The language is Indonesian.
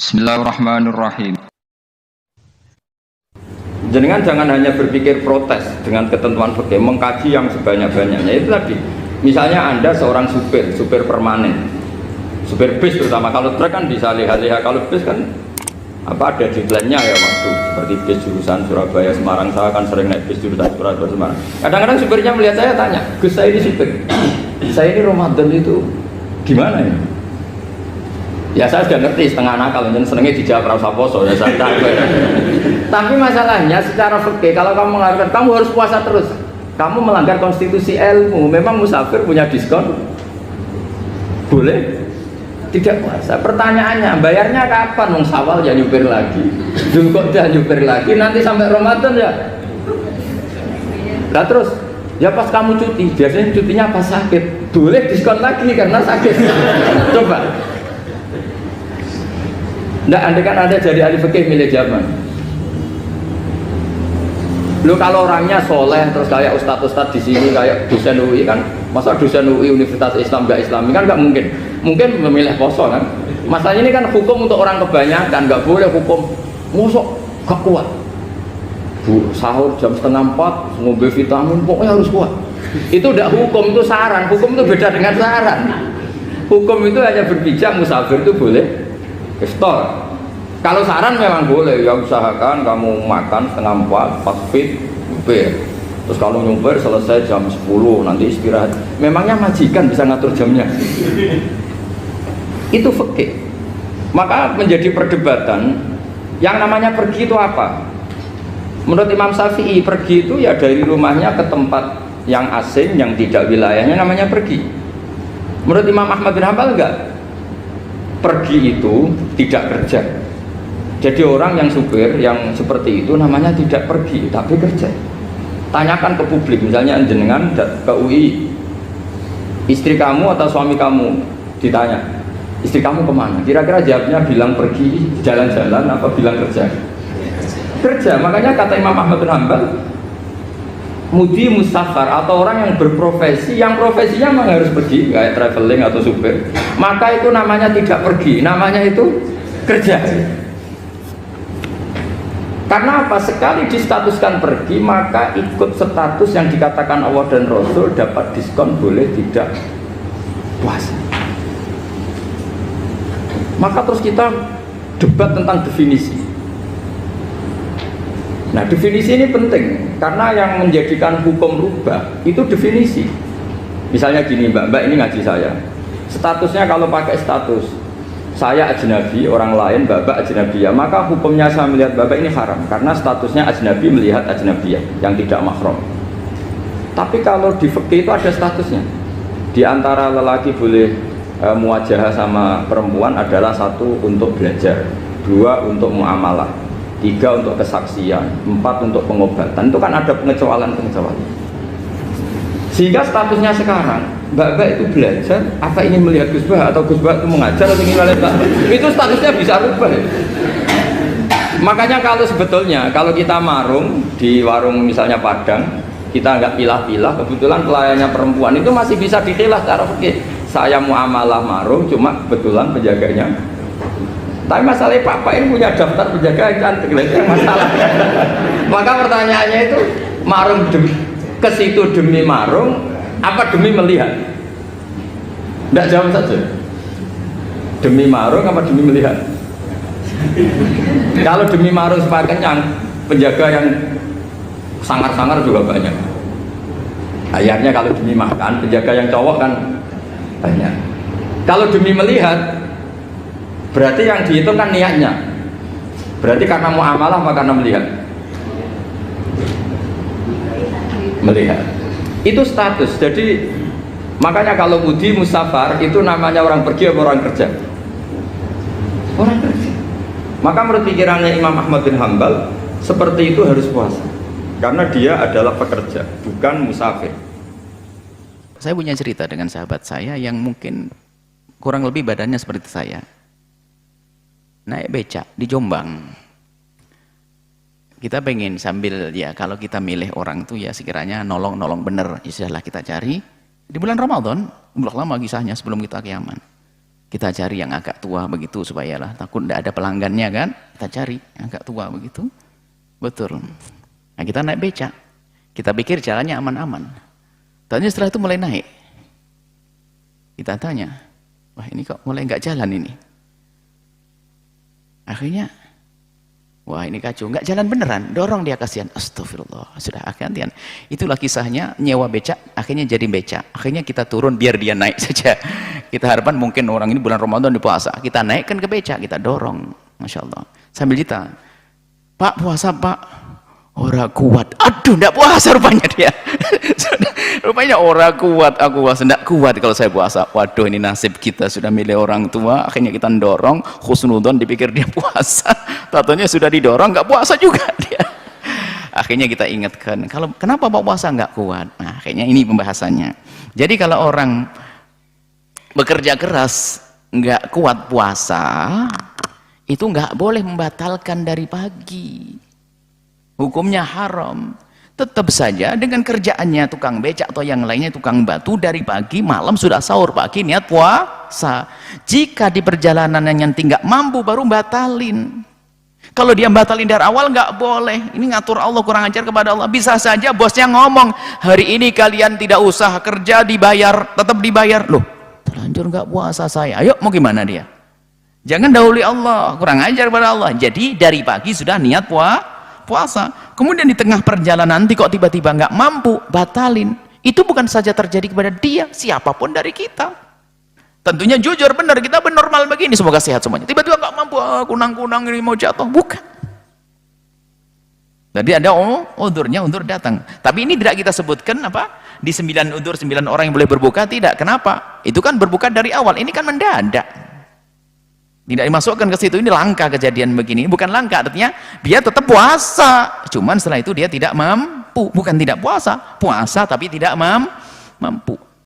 Bismillahirrahmanirrahim. Jenengan jangan hanya berpikir protes dengan ketentuan fikih, mengkaji yang sebanyak-banyaknya. Itu tadi, misalnya Anda seorang supir permanen, supir bis terutama. Kalau truk kan bisa lihat-lihat, kalau bis kan ada deadline-nya ya waktu. Seperti bis jurusan Surabaya Semarang, saya kan sering naik bis jurusan Surabaya Semarang. Kadang-kadang supirnya melihat saya tanya, Gus saya ini supir, saya ini Ramadan itu gimana ya? Ya saya sudah ngerti setengah nakal, dan senengnya dijawab rasa poso ya saya tahu. Tapi masalahnya secara fikih kalau kamu mengatakan kamu harus puasa terus, kamu melanggar konstitusi ilmu. Memang musafir punya diskon? Boleh tidak puasa. Pertanyaannya bayarnya kapan? Wong Syawal ya nyupir lagi, Dzulqa'dah nyupir lagi, nanti sampai Ramadan ya. Nah terus ya pas kamu cuti, biasanya cutinya pas sakit, boleh diskon lagi karena sakit. Coba. Nggak, andai kan Anda jadi ahli fikih milih zaman. Lu kalau orangnya soleh terus kayak ustadz-ustadz di sini kayak dosen UI kan, masa dosen UI Universitas Islam nggak Islami kan nggak mungkin. Mungkin memilih poso kan. Masalahnya ini kan hukum untuk orang kebanyakan, nggak boleh hukum mosok gak kuat. Bu, sahur jam 3:30 ngombe vitamin pokoknya harus kuat. Itu udah hukum, itu saran. Hukum itu beda dengan saran. Hukum itu hanya berpijak musafir itu boleh iftar. Kalau saran memang boleh, ya usahakan kamu makan 3:30 pas fit nyupir. Terus kalau nyupir selesai jam 10 nanti istirahat. Memangnya majikan bisa ngatur jamnya? Itu fikih. Maka menjadi perdebatan yang namanya pergi itu apa? Menurut Imam Syafi'i pergi itu ya dari rumahnya ke tempat yang asing yang tidak wilayahnya namanya pergi. Menurut Imam Ahmad bin Hanbal enggak. Pergi itu tidak kerja. Jadi orang yang supir yang seperti itu namanya tidak pergi tapi kerja. Tanyakan ke publik, misalnya jenengan ke UI, istri kamu atau suami kamu ditanya, istri kamu kemana? Kira-kira jawabnya bilang pergi jalan-jalan apa bilang kerja? Kerja. Makanya kata Imam Ahmad bin Hanbal, mudi musafar atau orang yang berprofesi, yang profesinya memang harus pergi kayak traveling atau supir, maka itu namanya tidak pergi, namanya itu kerja. Karena apa? Sekali distatuskan pergi, maka ikut status yang dikatakan Allah dan Rasul, dapat diskon, boleh tidak puasa. Maka terus kita debat tentang definisi. Nah definisi ini penting karena yang menjadikan hukum rubah itu definisi. Misalnya gini mbak ini ngaji saya, statusnya kalau pakai status saya ajnabi, orang lain bapak ajnabiyah, maka hukumnya saya melihat bapak ini haram karena statusnya ajnabi melihat ajnabiyah yang tidak mahram. Tapi kalau di fikih itu ada statusnya. Di antara lelaki boleh muwajahah sama perempuan adalah 1 untuk belajar, 2 untuk muamalah, 3 untuk kesaksian, 4 untuk pengobatan. Itu kan ada pengecualian. Sehingga statusnya sekarang mbak itu belajar apa ingin melihat Gus Bah atau Gus Bah itu mengajar atau ingin melihat mbak, itu statusnya bisa rubah. Makanya kalau sebetulnya kalau kita marung di warung misalnya Padang, kita nggak pilah-pilah, kebetulan pelayannya perempuan itu masih bisa dikilah cara fikih. Saya muamalah marung cuma kebetulan penjaganya. Tapi masalahnya Pak ini punya daftar penjaga yang cantik, itu yang masalah. Maka pertanyaannya itu marung ke situ demi marung apa demi melihat? Tidak jawab saja. Demi marung apa demi melihat? Kalau demi marung supaya kenyang, penjaga yang sangar-sangar juga banyak. Akhirnya kalau demi makan, penjaga yang cowok kan banyak. Kalau demi melihat, berarti yang dihitung kan niatnya. Berarti karena muamalah apa karena melihat? Melihat. Itu status. Jadi makanya kalau mudi musafar itu namanya orang pergi atau orang kerja? Orang kerja. Maka menurut pikirannya Imam Ahmad bin Hanbal seperti itu harus puasa karena dia adalah pekerja bukan musafir. Saya punya cerita dengan sahabat saya yang mungkin kurang lebih badannya seperti saya. Naik becak di Jombang. Kita pengen sambil ya kalau kita milih orang tuh ya sekiranya nolong bener, ya sudahlah kita cari di bulan Ramadan, belum lama kisahnya sebelum kita ke Yaman. Kita cari yang agak tua begitu supaya lah takut tidak ada pelanggannya kan. Kita cari yang agak tua begitu. Betul. Nah kita naik becak. Kita pikir jalannya aman-aman. Tanya setelah itu mulai naik. Kita tanya, wah ini kok mulai nggak jalan ini. Akhirnya, wah ini kacau, nggak jalan beneran. Dorong dia kasihan. Astagfirullah, sudah gantian. Itulah kisahnya nyewa becak, akhirnya jadi becak. Akhirnya kita turun biar dia naik saja. Kita harapan mungkin orang ini bulan Ramadan di puasa. Kita naikkan ke becak, kita dorong. Masya Allah. Sambil kita, Pak puasa Pak. Orang kuat, aduh ndak puasa rupanya dia. Rupanya orang kuat, aku puasa ndak kuat kalau saya puasa. Waduh ini nasib kita sudah milih orang tua, akhirnya kita dorong, khusnudon dipikir dia puasa, tatonya sudah didorong nggak puasa juga dia. Akhirnya kita ingatkan, kalau kenapa Pak puasa nggak kuat? Nah akhirnya ini pembahasannya. Jadi kalau orang bekerja keras nggak kuat puasa, itu nggak boleh membatalkan dari pagi. Hukumnya haram. Tetap saja dengan kerjaannya tukang becak atau yang lainnya tukang batu dari pagi malam sudah sahur pagi niat puasa. Jika di perjalanan yang nggak mampu baru batalin. Kalau dia batalin dari awal nggak boleh. Ini ngatur Allah, kurang ajar kepada Allah. Bisa saja bosnya ngomong hari ini kalian tidak usah kerja dibayar, tetap dibayar. Loh, terlanjur nggak puasa saya. Ayo mau gimana dia? Jangan dahului Allah, kurang ajar kepada Allah. Jadi dari pagi sudah niat puasa, kemudian di tengah perjalanan nanti kok tiba-tiba nggak mampu, batalin. Itu bukan saja terjadi kepada dia, siapapun dari kita. Tentunya jujur benar, kita normal begini, semoga sehat semuanya. Tiba-tiba nggak mampu, kunang-kunang ini mau jatuh, bukan. Jadi ada udurnya, udur datang. Tapi ini tidak kita sebutkan apa di 9 udur 9 orang yang boleh berbuka, tidak. Kenapa? Itu kan berbuka dari awal, ini kan mendadak. Tidak dimasukkan ke situ, ini langka kejadian begini. Bukan langka, artinya dia tetap puasa. Cuman setelah itu dia tidak mampu. Bukan tidak puasa, puasa tapi tidak mampu.